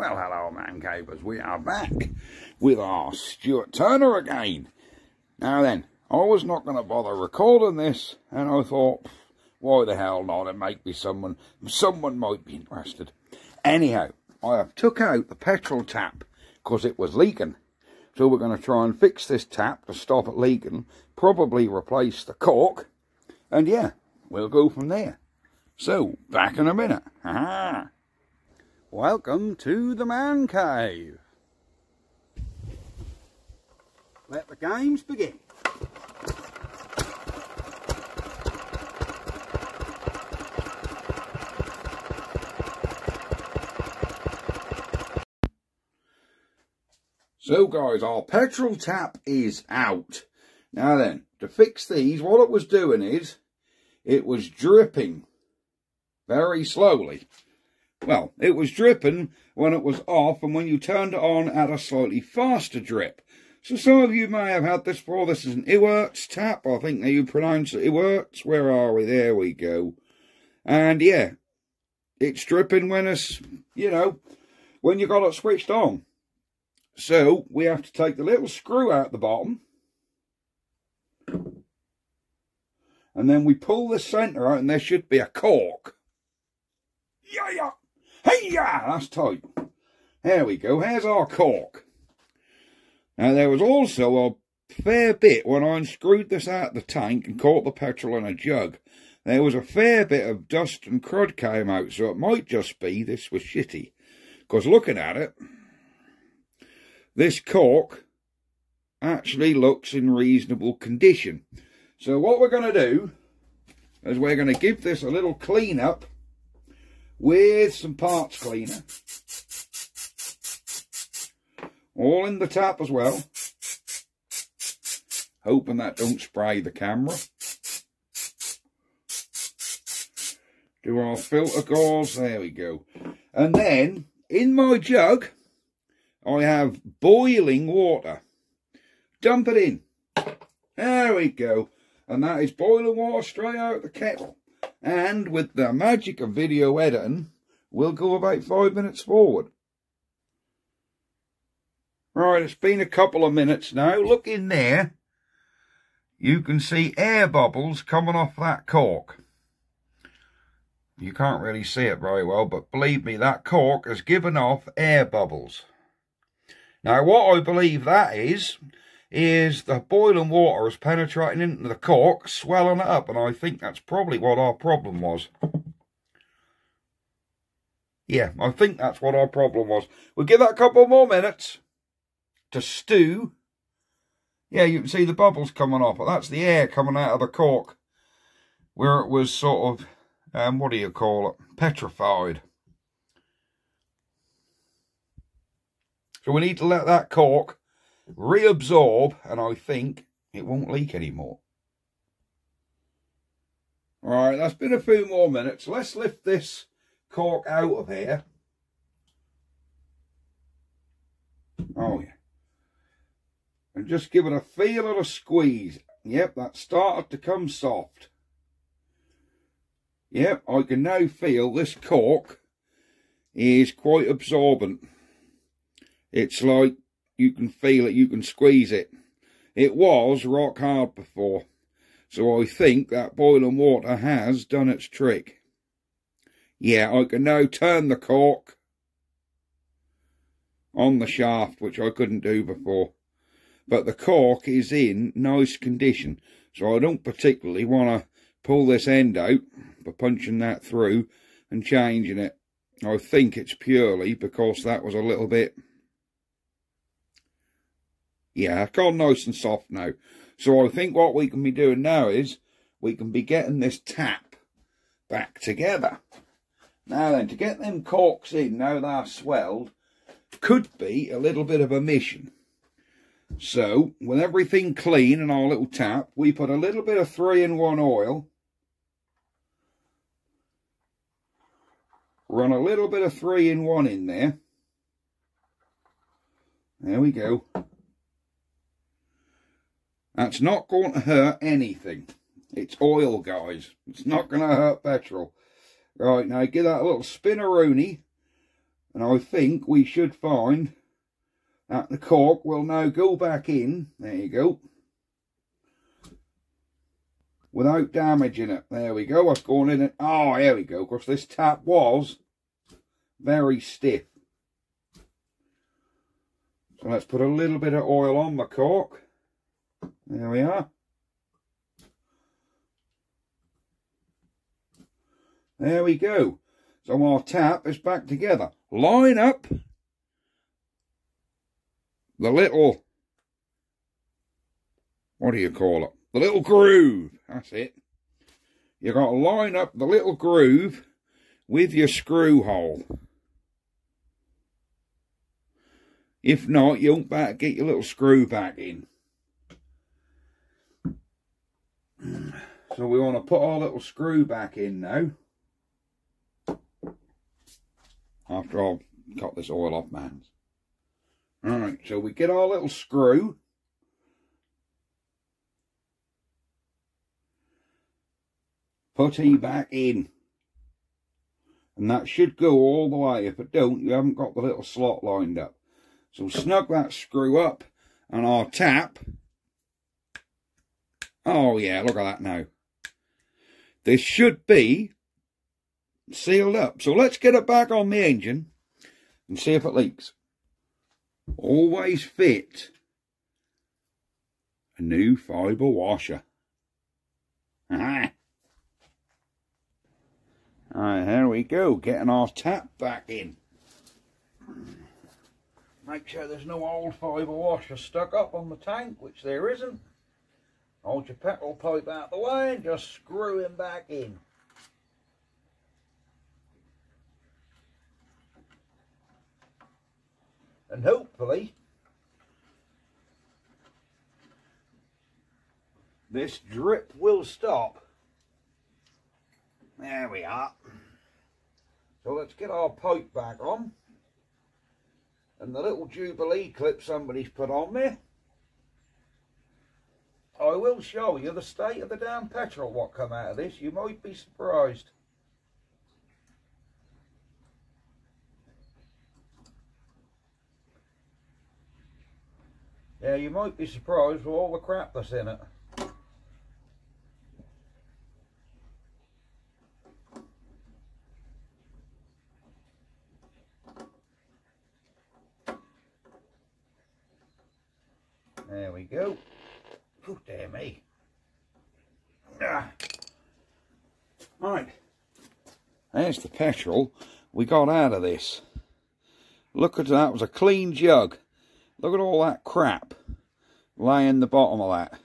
Well, hello, man cavers. We are back with our Stuart Turner again. Now then, I was not going to bother recording this, and I thought, why the hell not? It might be someone might be interested. Anyhow, I have took out the petrol tap because it was leaking. So we're going to try and fix this tap to stop it leaking, probably replace the cork, and yeah, we'll go from there. So, back in a minute. Aha. Welcome to the man cave. Let the games begin. So guys, our petrol tap is out. Now then, to fix these, what it was doing is, it was dripping very slowly. Well, it was dripping when it was off, and when you turned it on at a slightly faster drip. So some of you may have had this before. This is an Iwerts tap. I think you pronounce it Iwerts. Where are we? There we go. And yeah, it's dripping when it's, you know, when you got it switched on. So we have to take the little screw out the bottom. And then we pull the centre out, and there should be a cork. Yeah. Hey-ya! That's tight. There we go. Here's our cork. Now, there was also a fair bit when I unscrewed this out of the tank and caught the petrol in a jug. There was a fair bit of dust and crud came out, so it might just be this was shitty. Because looking at it, this cork actually looks in reasonable condition. So what we're going to do is we're going to give this a little clean up with some parts cleaner, all in the tap as well, hoping that don't spray the camera. Do our filter gauze, there we go. And then in my jug I have boiling water. Dump it in. There we go. And that is boiling water straight out of the kettle. And with the magic of video editing, we'll go about 5 minutes forward. Right, it's been a couple of minutes now. Look in there. You can see air bubbles coming off that cork. You can't really see it very well, but believe me, that cork has given off air bubbles. Now, what I believe that is the boiling water is penetrating into the cork, swelling it up, and I think that's probably what our problem was. Yeah, I think that's what our problem was. We'll give that a couple more minutes to stew. Yeah, you can see the bubbles coming off, but that's the air coming out of the cork, where it was sort of, what do you call it, petrified. So we need to let that cork reabsorb, and I think it won't leak anymore. Alright, that's been a few more minutes. Let's lift this cork out of here. Oh yeah. And just give it a feel of a squeeze. Yep, that started to come soft. Yep, I can now feel this cork is quite absorbent. It's like you can feel it, you can squeeze it. It was rock hard before. So I think that boiling water has done its trick. Yeah, I can now turn the cork on the shaft, which I couldn't do before. But the cork is in nice condition. So I don't particularly want to pull this end out by punching that through and changing it. I think it's purely because that was a little bit... Yeah, it's gone nice and soft now. So I think what we can be doing now is we can be getting this tap back together. Now then, to get them corks in, now they're swelled, could be a little bit of a mission. So, with everything clean in our little tap, we put a little bit of 3-in-1 oil. Run a little bit of 3-in-1 in there. There we go. That's not going to hurt anything. It's oil, guys. It's not going to hurt petrol. Right, now give that a little spin-a-rooney. And I think we should find that the cork will now go back in. There you go. Without damaging it. There we go. That's going in it. Oh, here we go. Because this tap was very stiff. So let's put a little bit of oil on the cork. There we are. There we go. So our tap is back together. Line up the little, what do you call it? The little groove. That's it. You've got to line up the little groove with your screw hole. If not, you won't get your little screw back in. So we want to put our little screw back in now. After I've got this oil off my hands. Alright, so we get our little screw. Putty back in. And that should go all the way. If it don't, you haven't got the little slot lined up. So snug that screw up. And our tap. Oh yeah, look at that now. This should be sealed up. So let's get it back on the engine and see if it leaks. Always fit a new fibre washer. Alright, here we go, getting our tap back in. Make sure there's no old fibre washer stuck up on the tank, which there isn't. Hold your petrol pipe out the way and just screw him back in. And hopefully this drip will stop. There we are. So let's get our pipe back on. And the little Jubilee clip somebody's put on there. I will show you the state of the damn petrol what come out of this. You might be surprised. Yeah, you might be surprised with all the crap that's in it. There we go. Oh, dear me. Right. There's the petrol we got out of this. Look at that. It was a clean jug. Look at all that crap laying the bottom of that.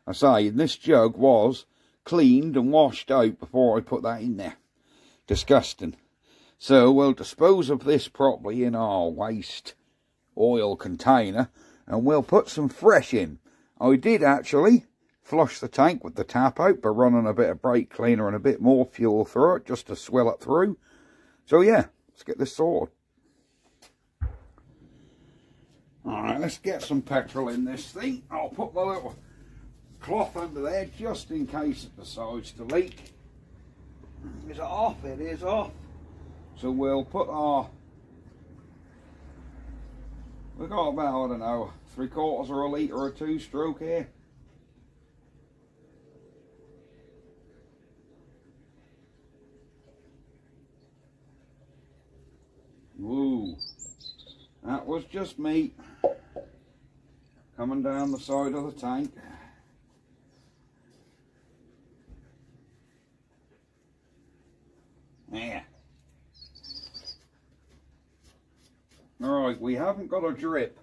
I say, this jug was cleaned and washed out before I put that in there. Disgusting. So we'll dispose of this properly in our waste oil container and we'll put some fresh in. I did actually flush the tank with the tap out by running a bit of brake cleaner and a bit more fuel through it just to swill it through. So yeah, let's get this sorted. Alright, let's get some petrol in this thing. I'll put the little cloth under there just in case it decides to leak. Is it off? It is off. So we'll put our... We've got about, I don't know, 3/4 of a litre or 2-stroke here. Woo. That was just me coming down the side of the tank. There. Alright, we haven't got a drip.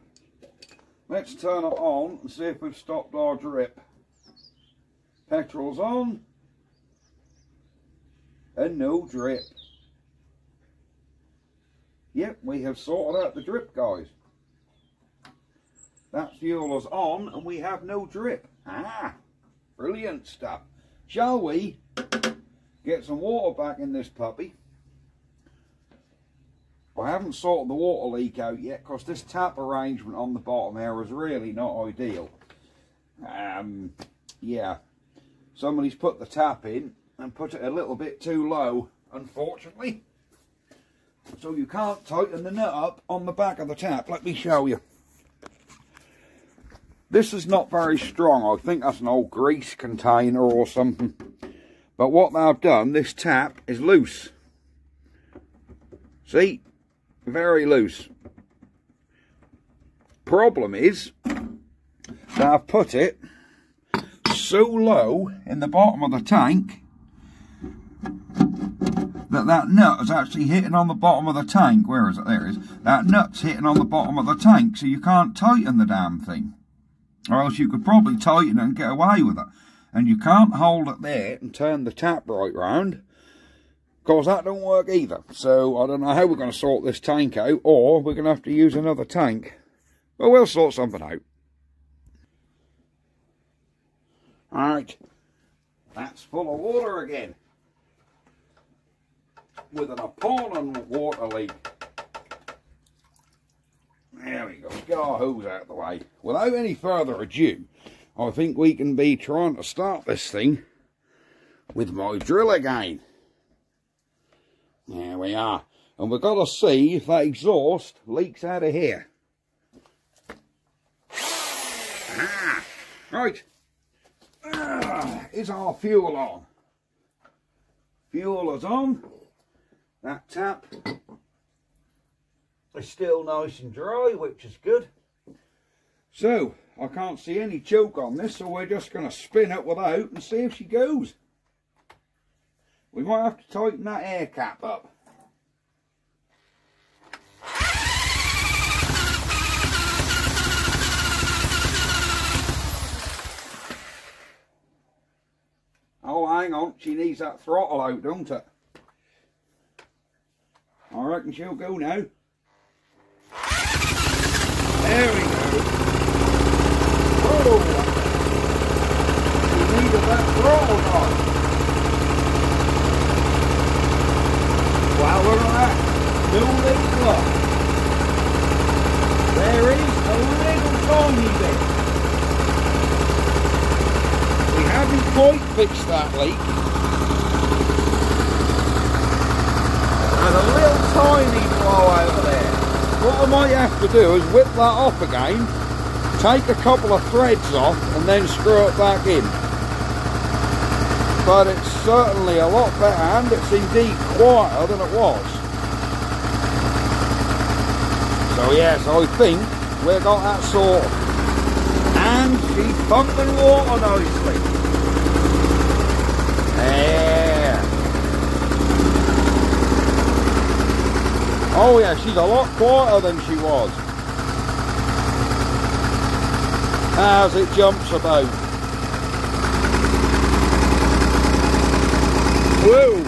Let's turn it on and see if we've stopped our drip. Petrol's on. And no drip. Yep, we have sorted out the drip, guys. That fuel is on and we have no drip. Ah, brilliant stuff. Shall we get some water back in this puppy? I haven't sorted the water leak out yet because this tap arrangement on the bottom here is really not ideal. Yeah, somebody's put the tap in and put it a little bit too low, unfortunately. So you can't tighten the nut up on the back of the tap. Let me show you. This is not very strong. I think that's an old grease container or something. But what they've done, this tap is loose. See? Very loose. Problem is, they've put it so low in the bottom of the tank that nut is actually hitting on the bottom of the tank. Where is it? There it is. That nut's hitting on the bottom of the tank, so you can't tighten the damn thing. Or else you could probably tighten it and get away with it. And you can't hold it there and turn the tap right round, because that don't work either. So I don't know how we're going to sort this tank out, or we're going to have to use another tank. But we'll sort something out. Alright, that's full of water again, with an appalling water leak. There we go, get our hose out of the way. Without any further ado, I think we can be trying to start this thing with my drill again. There we are. And we've got to see if that exhaust leaks out of here. Right. Is our fuel on? Fuel is on. That tap is still nice and dry, which is good. So, I can't see any choke on this, so we're just going to spin it without and see if she goes. We might have to tighten that air cap up. Oh, hang on, she needs that throttle out, don't it? I reckon she'll go now. There we go. Oh, she needed that throttle on. Well, look at that. No leak lock. There is a little tiny bit. We haven't quite fixed that leak. There's a little tiny blow over there. What I might have to do is whip that off again, take a couple of threads off and then screw it back in. But it's certainly a lot better, and it's indeed quieter than it was. So yes, I think we've got that sorted. And she's pumping water nicely. There. Oh yeah, she's a lot quieter than she was. As it jumps about. Whoa!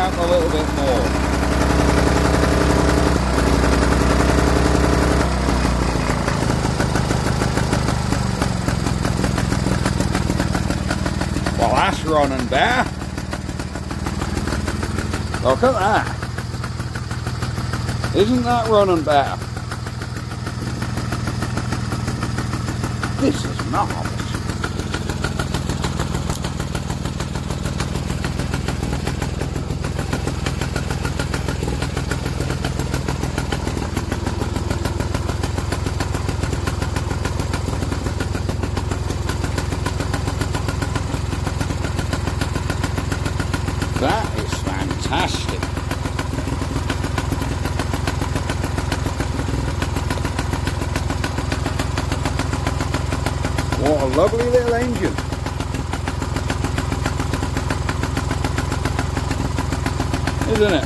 A little bit more. Well, that's running better. Look at that. Isn't that running better? This is marvellous. That is fantastic. What a lovely little engine. Isn't it?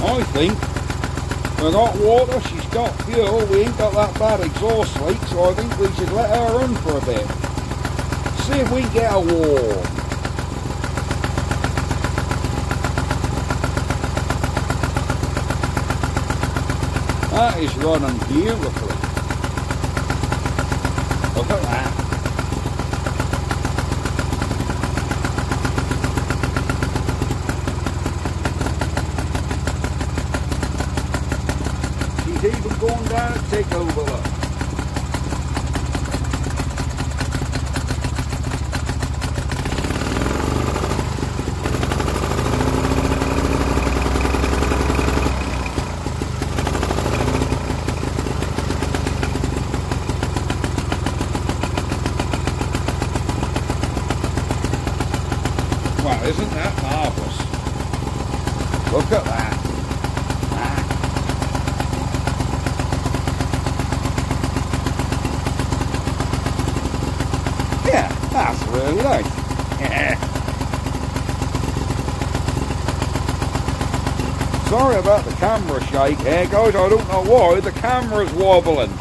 I think we've got water, she's got fuel, we ain't got that bad exhaust leak, so I think we should let her run for a bit. See if we can get her warm. That is running beautifully. Look at that. She's even going down a tick over there. Wow, isn't that marvellous? Look at that. Yeah, that's really nice. Sorry about the camera shake here, guys. I don't know why. The camera's wobbling.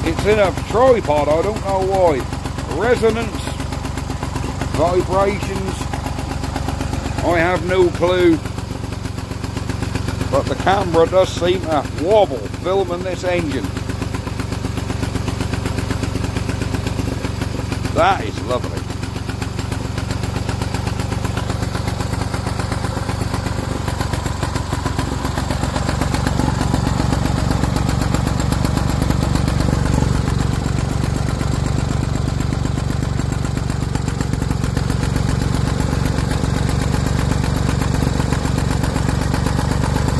It's in a tripod. I don't know why. Resonance. Vibrations, I have no clue, but the camera does seem to wobble filming this engine. That is lovely.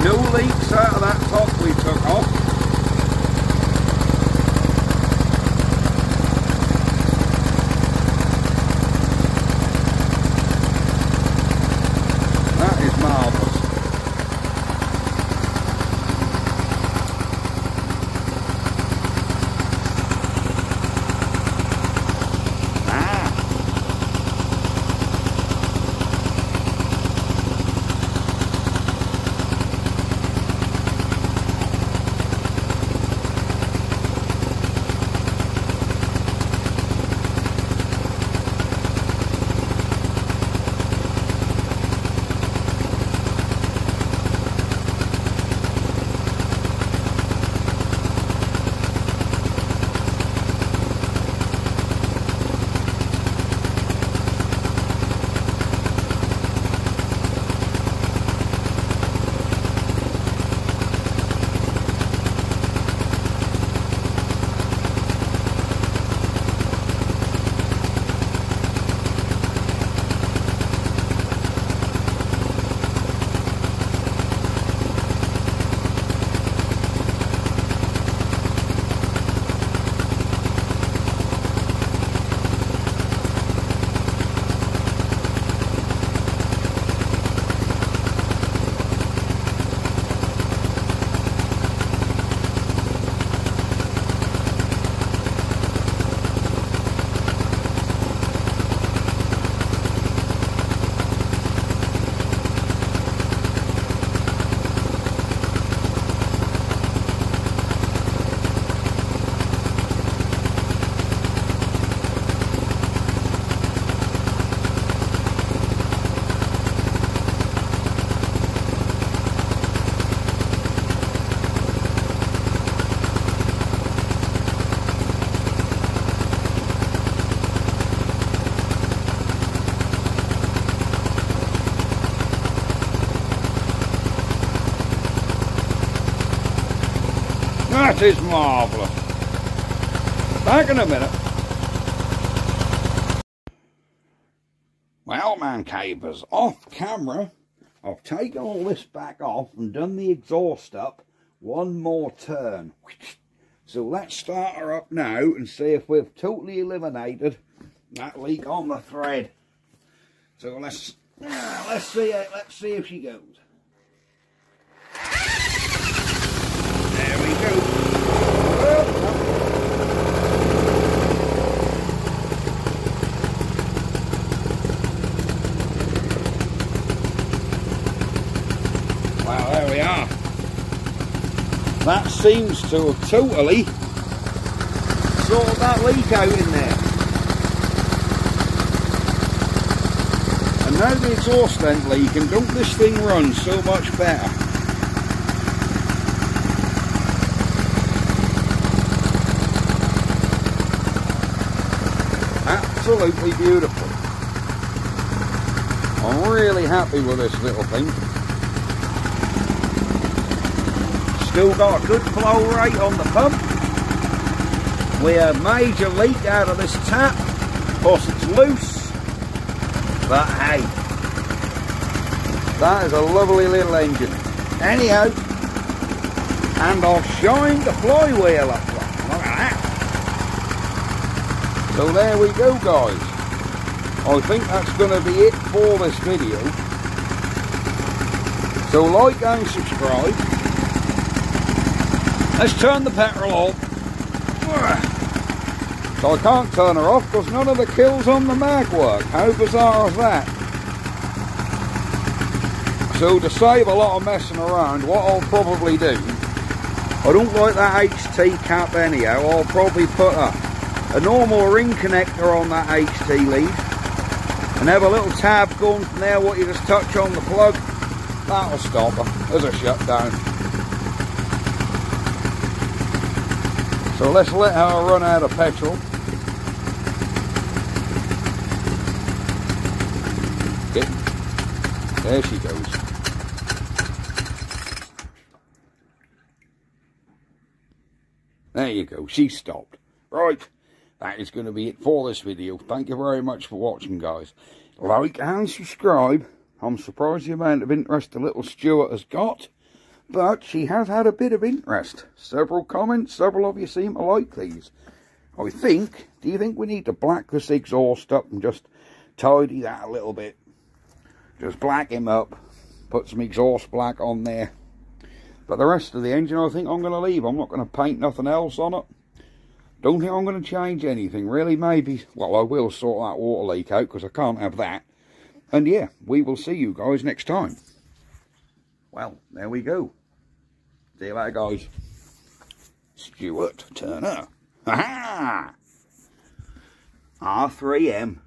No leaks out of that top we took off. That is marvellous. That is marvellous. Back in a minute. Well, man capers, off camera, I've taken all this back off and done the exhaust up one more turn. So let's start her up now and see if we've totally eliminated that leak on the thread. So let's see if she goes. There we go. Well, there we are. That seems to have totally sorted that leak out in there. And now the exhaust ain't leaking, don't this thing run so much better? absolutely beautiful. I'm really happy with this little thing. Still got a good flow rate on the pump. We had a major leak out of this tap. Of course it's loose. But hey, that is a lovely little engine. Anyhow, and I'll shine the flywheel up. Look at that. So there we go, guys. I think that's going to be it for this video. So like and subscribe. Let's turn the petrol off. So I can't turn her off because none of the kills on the mag work. How bizarre is that? So to save a lot of messing around, what I'll probably do, I don't like that HT cap anyhow, I'll probably put a normal ring connector on that HT lead and have a little tab going from there, what you just touch on the plug, that'll stop her. There's a shutdown. So let's let her run out of petrol. There she goes. There you go, she stopped. Right, that is going to be it for this video. Thank you very much for watching, guys. Like and subscribe. I'm surprised the amount of interest the little Stuart has got, but she has had a bit of interest. Several comments, several of you seem to like these. I think, do you think we need to black this exhaust up and just tidy that a little bit? Just black him up, put some exhaust black on there. But the rest of the engine I think I'm going to leave. I'm not going to paint nothing else on it. Don't think I'm going to change anything really. Maybe, well, I will sort that water leak out because I can't have that. And yeah, we will see you guys next time. Well, there we go. See you later, guys. Stuart Turner. Ha ha! R3M.